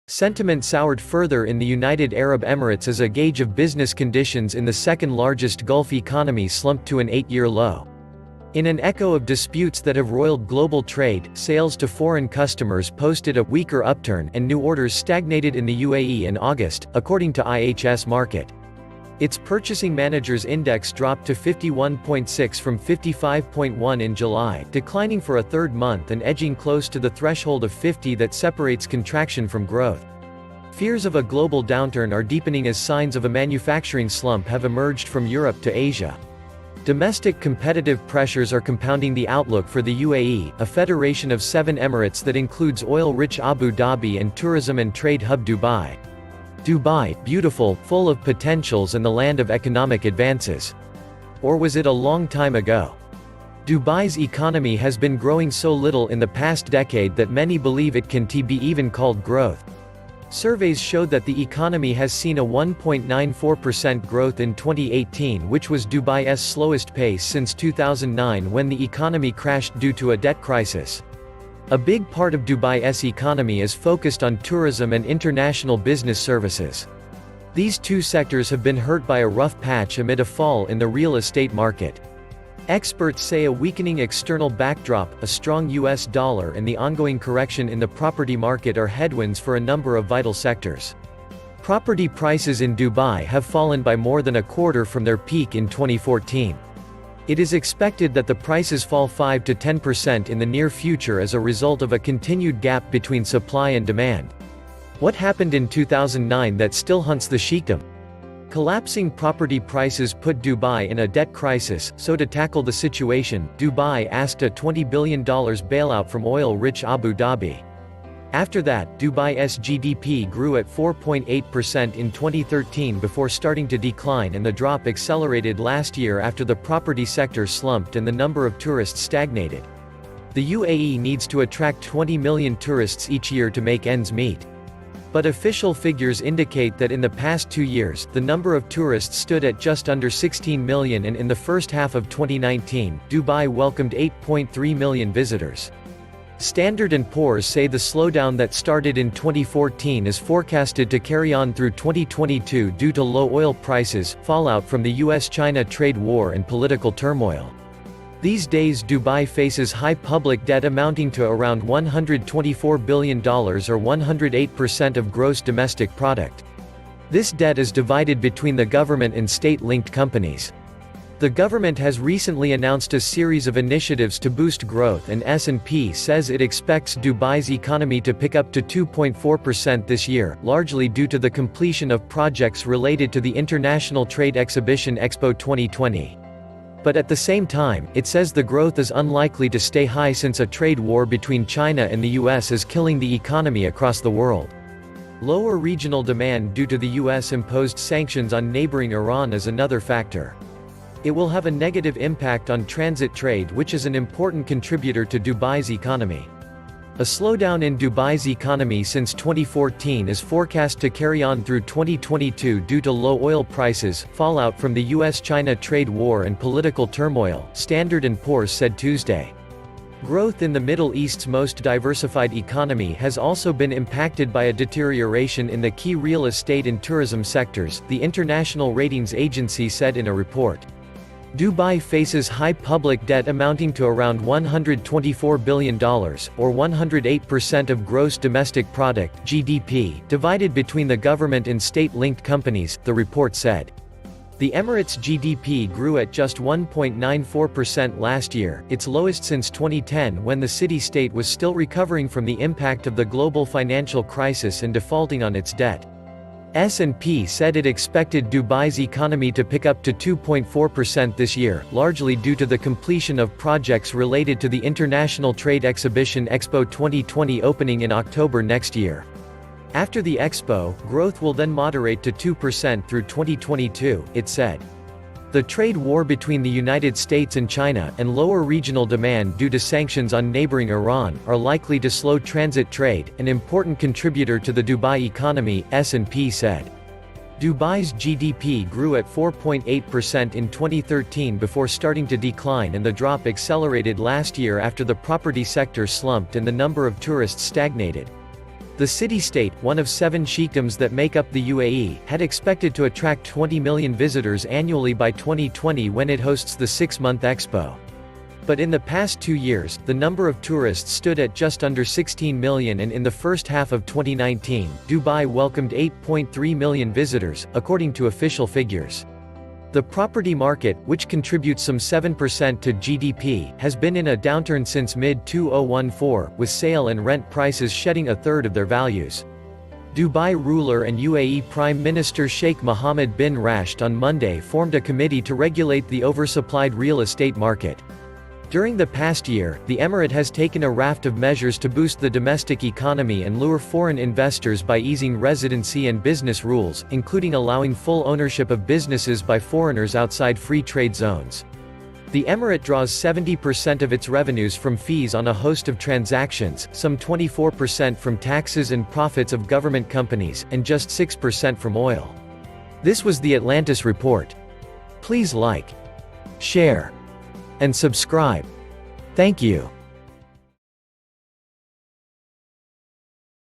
Sentiment soured further in the United Arab Emirates as a gauge of business conditions in the second-largest Gulf economy slumped to an 8-year low. In an echo of disputes that have roiled global trade, sales to foreign customers posted a weaker upturn and new orders stagnated in the UAE in August, according to IHS Markit. Its Purchasing Managers Index dropped to 51.6 from 55.1 in July, declining for a third month and edging close to the threshold of 50 that separates contraction from growth. Fears of a global downturn are deepening as signs of a manufacturing slump have emerged from Europe to Asia. Domestic competitive pressures are compounding the outlook for the UAE, a federation of 7 emirates that includes oil-rich Abu Dhabi and tourism and trade hub Dubai. Dubai, beautiful, full of potentials and the land of economic advances. Or was it a long time ago? Dubai's economy has been growing so little in the past decade that many believe it can't be even called growth. Surveys showed that the economy has seen a 1.94% growth in 2018, which was Dubai's slowest pace since 2009 when the economy crashed due to a debt crisis. A big part of Dubai's economy is focused on tourism and international business services. These two sectors have been hurt by a rough patch amid a fall in the real estate market. Experts say a weakening external backdrop, a strong US dollar and the ongoing correction in the property market are headwinds for a number of vital sectors. Property prices in Dubai have fallen by more than a quarter from their peak in 2014. It is expected that the prices fall 5 to 10% in the near future as a result of a continued gap between supply and demand. What happened in 2009 that still haunts the sheikdom? Collapsing property prices put Dubai in a debt crisis, so to tackle the situation, Dubai asked a $20 billion bailout from oil-rich Abu Dhabi. After that, Dubai's GDP grew at 4.8% in 2013 before starting to decline, and the drop accelerated last year after the property sector slumped and the number of tourists stagnated. The UAE needs to attract 20 million tourists each year to make ends meet. But official figures indicate that in the past 2 years, the number of tourists stood at just under 16 million, and in the first half of 2019, Dubai welcomed 8.3 million visitors. Standard & Poor's say the slowdown that started in 2014 is forecasted to carry on through 2022 due to low oil prices, fallout from the US-China trade war and political turmoil. These days Dubai faces high public debt amounting to around $124 billion or 108% of gross domestic product. This debt is divided between the government and state-linked companies. The government has recently announced a series of initiatives to boost growth, and S&P says it expects Dubai's economy to pick up to 2.4% this year, largely due to the completion of projects related to the international trade exhibition Expo 2020. But at the same time, it says the growth is unlikely to stay high since a trade war between China and the US is killing the economy across the world. Lower regional demand due to the US-imposed sanctions on neighboring Iran is another factor. It will have a negative impact on transit trade, which is an important contributor to Dubai's economy. A slowdown in Dubai's economy since 2014 is forecast to carry on through 2022 due to low oil prices, fallout from the US-China trade war and political turmoil, Standard & Poor's said Tuesday. Growth in the Middle East's most diversified economy has also been impacted by a deterioration in the key real estate and tourism sectors, the international ratings agency said in a report. Dubai faces high public debt amounting to around $124 billion, or 108% of gross domestic product (GDP), divided between the government and state-linked companies, the report said. The Emirates' GDP grew at just 1.94% last year, its lowest since 2010 when the city-state was still recovering from the impact of the global financial crisis and defaulting on its debt. S&P said it expected Dubai's economy to pick up to 2.4% this year, largely due to the completion of projects related to the international trade exhibition Expo 2020 opening in October next year. After the Expo, growth will then moderate to 2% through 2022, it said. The trade war between the United States and China, and lower regional demand due to sanctions on neighboring Iran, are likely to slow transit trade, an important contributor to the Dubai economy, S&P said. Dubai's GDP grew at 4.8% in 2013 before starting to decline, and the drop accelerated last year after the property sector slumped and the number of tourists stagnated. The city-state, one of 7 sheikdoms that make up the UAE, had expected to attract 20 million visitors annually by 2020 when it hosts the 6-month Expo. But in the past 2 years, the number of tourists stood at just under 16 million, and in the first half of 2019, Dubai welcomed 8.3 million visitors, according to official figures. The property market, which contributes some 7% to GDP, has been in a downturn since mid-2014, with sale and rent prices shedding a third of their values. Dubai ruler and UAE Prime Minister Sheikh Mohammed bin Rashid on Monday formed a committee to regulate the oversupplied real estate market. During the past year, the emirate has taken a raft of measures to boost the domestic economy and lure foreign investors by easing residency and business rules, including allowing full ownership of businesses by foreigners outside free trade zones. The emirate draws 70% of its revenues from fees on a host of transactions, some 24% from taxes and profits of government companies, and just 6% from oil. This was the Atlantis Report. Please like, share, and subscribe. Thank you.